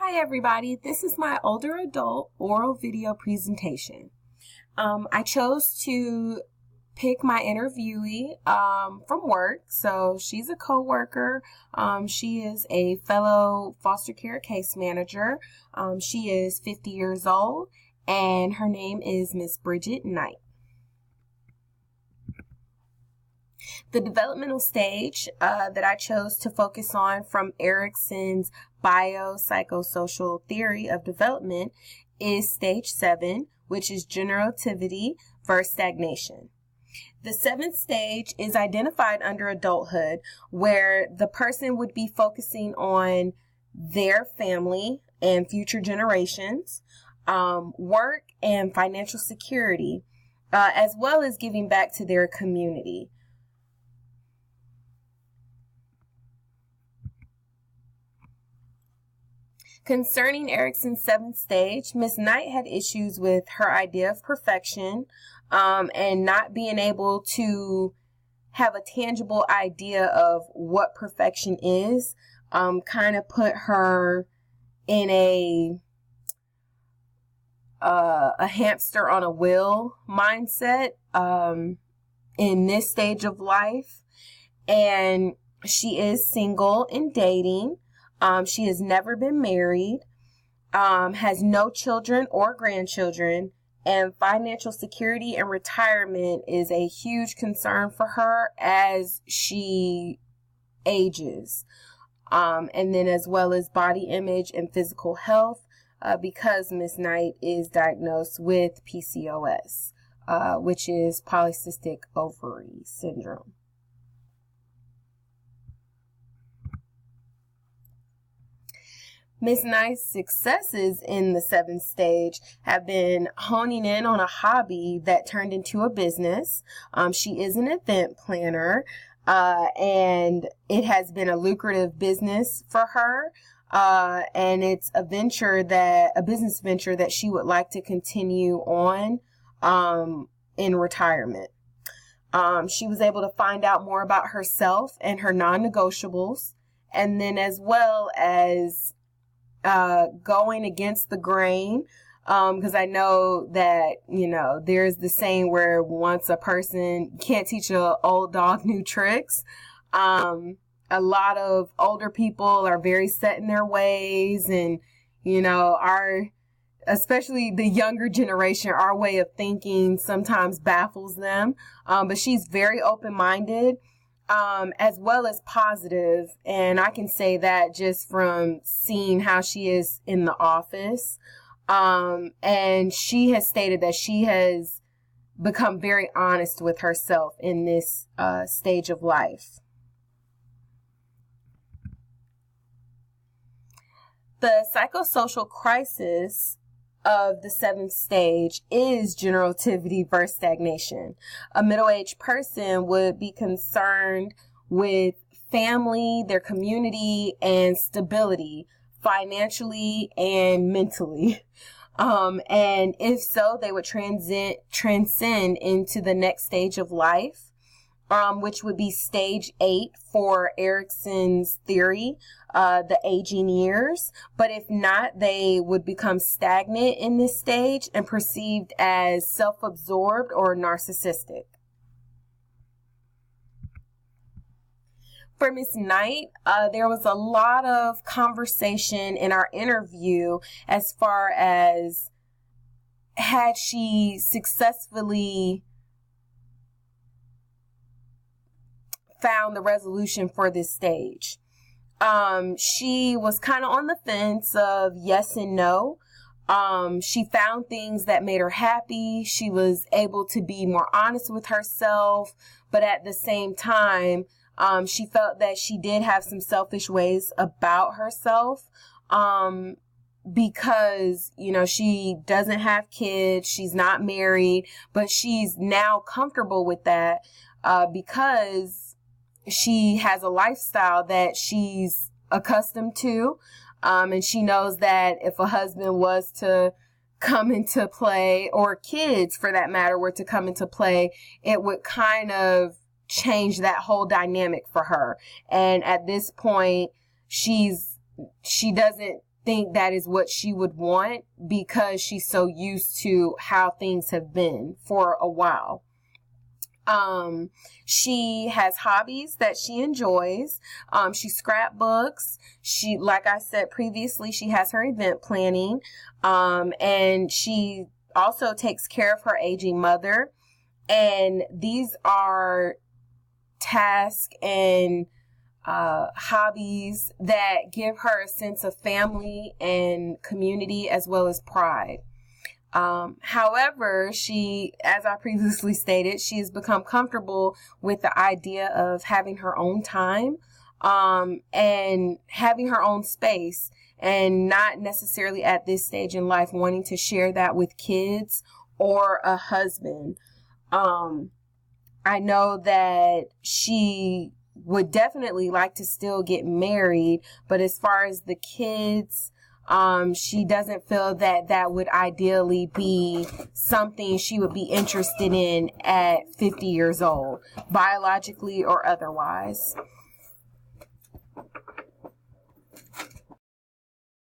Hi everybody, this is my older adult oral video presentation. I chose to pick my interviewee from work. So she's a co-worker. She is a fellow foster care case manager. She is 50 years old and her name is Miss Bridget Knight. The developmental stage that I chose to focus on from Erikson's biopsychosocial theory of development is stage 7, which is generativity versus stagnation. The 7th stage is identified under adulthood, where the person would be focusing on their family and future generations, work and financial security, as well as giving back to their community. Concerning Erikson's 7th stage, Ms. Knight had issues with her idea of perfection and not being able to have a tangible idea of what perfection is, kind of put her in a hamster on a wheel mindset in this stage of life. And she is single and dating. She has never been married, has no children or grandchildren, and financial security and retirement is a huge concern for her as she ages. And then as well as body image and physical health, because Ms. Knight is diagnosed with PCOS, which is polycystic ovary syndrome. Ms. Knight's successes in the 7th stage have been honing in on a hobby that turned into a business. She is an event planner, and it has been a lucrative business for her. And it's a business venture that she would like to continue on in retirement. She was able to find out more about herself and her non-negotiables, and then as well as going against the grain, because I know that, there's the saying where once a person can't teach an old dog new tricks. A lot of older people are very set in their ways, and, especially the younger generation, our way of thinking sometimes baffles them. But she's very open-minded. As well as positive, and I can say that just from seeing how she is in the office. And she has stated that she has become very honest with herself in this stage of life. The psychosocial crisis of the 7th stage is generativity versus stagnation. A middle-aged person would be concerned with family, their community, and stability, financially and mentally. And if so, they would transcend into the next stage of life, which would be stage 8 for Erikson's theory, the aging years. But if not, they would become stagnant in this stage and perceived as self-absorbed or narcissistic. For Ms. Knight, there was a lot of conversation in our interview as far as had she successfully found the resolution for this stage. She was kind of on the fence of yes and no. She found things that made her happy. She was able to be more honest with herself, but at the same time, she felt that she did have some selfish ways about herself, because, she doesn't have kids, she's not married, but she's now comfortable with that, because she has a lifestyle that she's accustomed to, and she knows that if a husband was to come into play, or kids for that matter were to come into play, it would kind of change that whole dynamic for her. And at this point, she doesn't think that is what she would want because she's so used to how things have been for a while. She has hobbies that she enjoys. She scrapbooks. She, like I said previously, she has her event planning. And she also takes care of her aging mother. And these are tasks and hobbies that give her a sense of family and community as well as pride. However, she, as I previously stated, she has become comfortable with the idea of having her own time, and having her own space, and not necessarily at this stage in life wanting to share that with kids or a husband. I know that she would definitely like to still get married, but as far as the kids, she doesn't feel that that would ideally be something she would be interested in at 50 years old, biologically or otherwise.